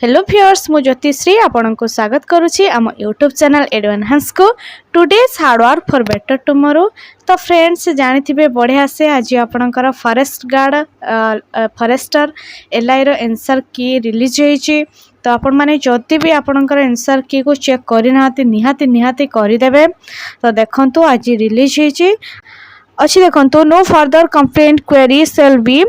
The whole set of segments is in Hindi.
हेलो व्यूअर्स मु ज्योतिश्री आपण को स्वागत करुच्ची आम यूट्यूब चैनल एडवांस को today's hard work for better tomorrow. तो फ्रेंड्स जानी बढ़िया से आज आपणकर फॉरेस्ट गार्ड फॉरेस्टर एलआई रो आंसर की रिलीज होईची। तो आपण माने जदि भी आपणकर आंसर की को चेक करना निहाती निहाती करदेवे। तो देखंतु आज रिलीज होईची अच्छी देखंतु no further complaint query shall be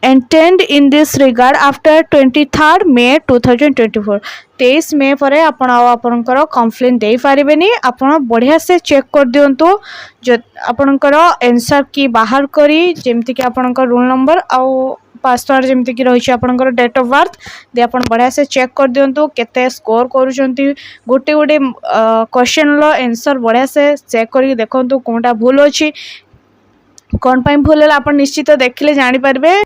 attended in this regard after 23 May 2024। 23 May पर आपणकर कंप्लेन दे पारे आपण बढ़िया से चेक कर दिंतु जो आपणकर आंसर की बाहर करी जेमती कि आपणकर रोल नंबर आउ पासवर्ड जमती कि रही आपणकर डेट ऑफ बर्थ दे आपण बढ़िया से चेक कर दिंतु केते स्कोर करूछंती गोटे गोटे क्वेश्चन लो आंसर बढ़िया से चेक करी देखंतु कोनटा भूल अछि कोन पई भूल है आपण निश्चित देखले जानि पारबे।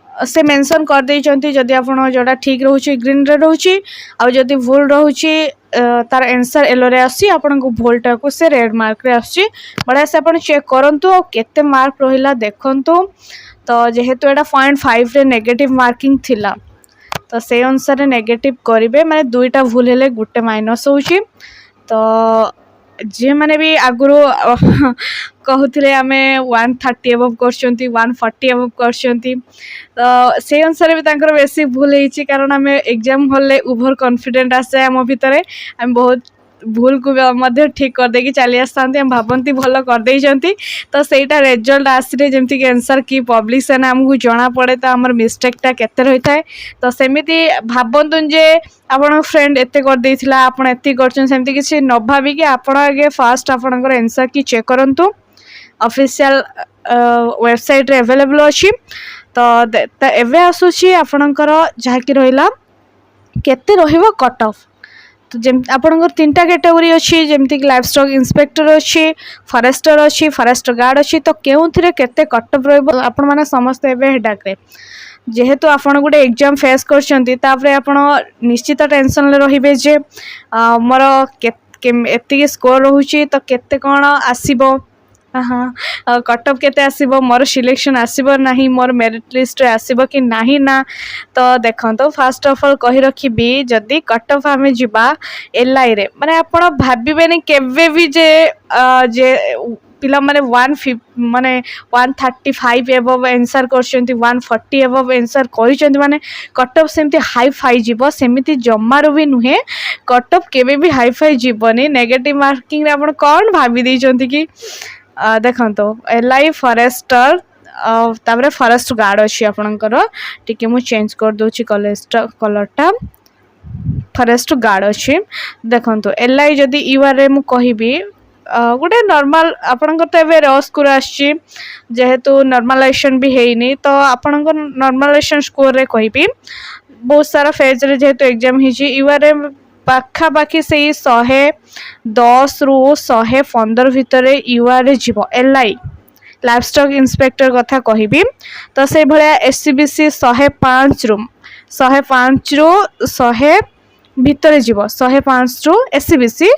से मेंशन कर देइचंती जदि आपण जोड़ा ठीक रहउची ग्रीन रे रहउची आ जदि भूल रहउची तार आंसर येलो रे आसी आपण को भूलटा को से रेड मार्क रे आसी बड़ा से आपण चेक करंतु और केते मार्क रहिला देखंतु। तो जेहेतु एटा 0.5 रे नेगेटिव मार्किंग थिला तो से अनुसार नेगेटिव करिवे माने दुईटा भूल हेले गुटे माइनस होउची। तो जे माने भी आगुरु कहूथिले आमे 130 एबव करछंती 140 एबव करछंती तो से अनुसार भी तांकर बेसी भूल होईची कारण आमे एग्जाम हॉल ले ओवर कॉन्फिडेंट आसे हम भितरे हम बहुत भूल को मध्य ठीक कर देकी चली आसतांती हम भाबंती भलो कर देइचंती। तो सेटा रिजल्ट आसिरे जेमती कि आंसर की पब्लिकेशन हमहु जणा पड़े तो हमर मिस्टेकटा केते रही थाए। तो सेमिति भाबंतु जे आपण फ्रेंड एते कर देइथिला आपण एते करछन सेमती किछि न भाबी कि आपण आगे फास्ट आपणकर आंसर की चेक करंतु ऑफिशियल वेबसाइट रे अवेलेबल अछि। तो एवे आसुछि आपणकर जहा कि रहिला केते रहिबो कट ऑफ। तो जेम आपणकर तीनटा कैटेगरी अछि जेमती कि लाइफ स्टॉक इंस्पेक्टर अछि फॉरेस्टर अछि फॉरेस्ट गार्ड अछि। तो केउथिरे केते कट ऑफ रहबो आपण माने समस्त एबे हेडाक रे जेहेतु आपण गोटे एग्जाम फेस करछंती तापरे आपण निश्चित टेंशन ले रहिबे जे मोर एतिकी स्कोर रहउची तो केते कोन आसीबो हाँ कट ऑफ केते आसीबो मोर सिलेक्शन आसीबो नाही मोर मेरिट लिस्ट रे आसीबो कि नाही ना। तो देखंतो फर्स्ट ऑफ ऑल कहि रखिबी जदी कट ऑफ आमे जिबा एलआई रे माने आपण भाबिबेनी केबे भी जे पिला माने 150 माने 135 एबव आंसर करछंती 140 एबव आंसर करिसंती माने कट ऑफ सेमती हाई फाई जीवो सेमिति जम्मारो भी नुहे कट ऑफ केबे भी हाई फाई जीवनी नेगेटिव मार्किंग रे आपण कोन भाबी देइचंती कि देखंतो एलआई फॉरेस्टर ताबरे फॉरेस्ट गार्ड अछि आपणकर टिके मु चेंज कर दोछि कलरटा फॉरेस्ट गार्ड अछि। देखंतो एलआई जदी यूआर रे मु कहिबी गोटे नॉर्मल आपणकर तो एबे रस स्कोर आछि जेहेतु नॉर्मलाइजेशन भी हेइनी तो आपणकर नॉर्मलाइजेशन स्कोर रे कहिबी बहुत सारा फेज रे जेहेतु एग्जाम हिची यूआर रे पाखा पाखी से 110 रु 115 भितर यूआर रे जीवो एलआई लाइफ स्टॉक इंस्पेक्टर कथा कहिबी तो से भलिया एससीबीसी 105 रु 100 भितर जीव 105 रु एससीबीसी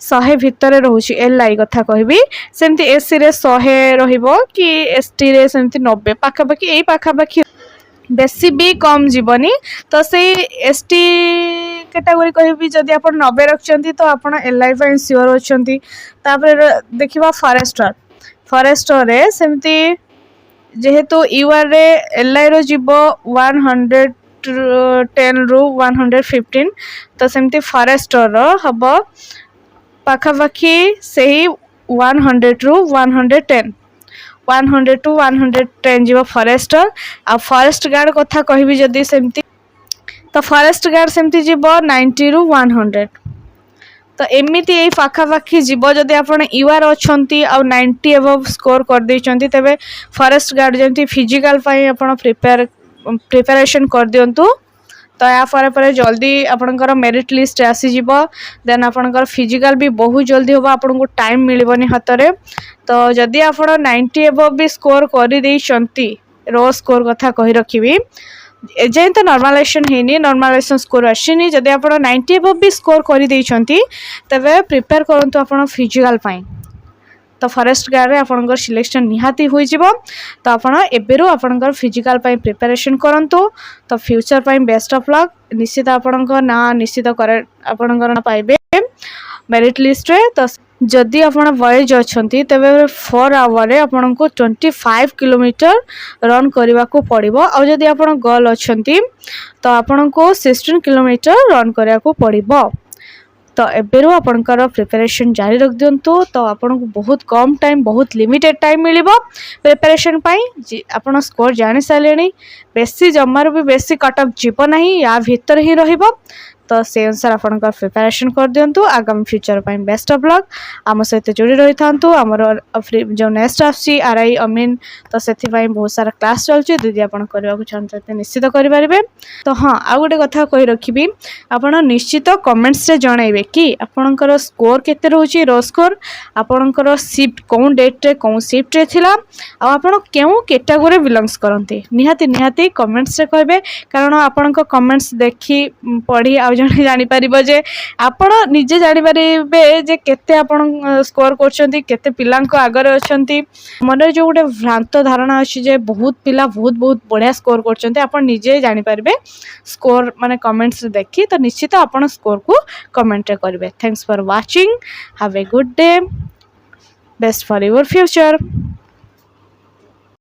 100 भितर रहउची एलआई कथा कहिबी सेमती एससी रे 100 रहिबो कि एसटी रे सेमती 90 पाखा पाखी एई पाखा पाखी बेसी भी कम जीवनी। तो से एसटी कैटेगरी कहिबी जदि आपण 90 रखचंती तो आपण एलआई पे सियोर होचंती। तापर देखिबा फॉरेस्टर रे सेमती जेहेतु यूआर रे एलआई रो जीवो 110 रु 115 तो सेमती फॉरेस्टर रो हबो पाखा पाखी सेही 100 रु 110 100 टू 110 जीवो फॉरेस्टर आ फॉरेस्ट गार्ड कथा कहिबी जदी सेमती तो फॉरेस्ट गार्ड सेमती जीवो 90 रु 100। तो एमिति ए पाखा पाखी जीवो जदी आपण यूआर अछंती आ 90 एबव स्कोर कर दैचंती तबे फॉरेस्ट गार्ड जेमती फिजिकल पई आपण प्रिपरेशन कर दियंतु। तो या पर जल्दी आपणकर मेरिट लिस्ट आसी जीवो देन आपणकर फिजिकल भी बहुत जल्दी होबा आपन को टाइम मिलबनी हाथ रे। तो जदी आपण 90 एबव भी स्कोर कर दैचंती रो स्कोर कथा कहि रखिबी एजे तो नॉर्मलाइजेशन हेनी नॉर्मलाइजेशन स्कोर आसीनी जदी आपण 90 एबव भी स्कोर कर दैचंती तबे प्रिपेयर करंतु आपण फिजिकल पई तो फॉरेस्ट गार्ड रे आपनकर सिलेक्शन निहाती होई जिवो। तो आपण एबेरु आपनकर फिजिकल पई प्रिपरेशन करंतु। तो फ्यूचर पई बेस्ट ऑफ लक। निश्चित आपनकर ना निश्चित करे आपनकर ना पाइबे मेरिट लिस्ट रे। तो जदि आपण बॉयज अछंती तबे 4 आवर रे आपण को 25 किलोमीटर रन करबा को पड़िबो। और जदि आपण गर्ल अछंती तो आपण को 16 किलोमीटर रन करबा को पड़िबो। तो एबेरु आपनकर प्रिपरेशन जारी रख दियंतु। तो आपन को बहुत कम टाइम बहुत लिमिटेड टाइम मिलिबो प्रिपरेशन पई। आपन स्कोर जानि सालेनी बेसी जम्मार भी बेसी कट ऑफ जीव नहीं या भीतर ही रहिबो। तो से अनुसार आपनकर प्रिपरेशन कर दियंतु। आगामी फ्यूचर पई बेस्ट ऑफ लक। आम सहित जोड़ी रही थांतु। हमर जो नेक्स्ट आसी आरआई अमीन तो सेथि पई बहुत सारा क्लास चलछि। दीदी आपन करबा को चाहते निश्चित करि परिबे। तो हां आ गोटे कथा कहि रखिबी आपन निश्चित कमेंट्स रे जणाइबे कि आपनकर स्कोर केते रहउछि रो स्कोर आपनकर शिफ्ट कोन डेट रे कोन शिफ्ट रे थिला आ आपन केउ कैटेगरी बिलोंग्स करंती निहाती कमेंट्स रे कहबे। कारण आपनकर कमेंट्स देखि पढ़ी आ जणे जानि परिबो जे आपण निजे जानि परिबे जे केते आपण स्कोर करछंती केते पिलांको आगरे अछंती। मन जो गोटे भ्रांत धारणा अछि जे बहुत पिला बहुत बढ़िया स्कोर करछंती आपण निजे जानि परिबे स्कोर माने कमेंट्स देखि। तो निश्चित आपण स्कोर को कमेंट रे करबे। Thanks for watching. Have a good day. Best for your future.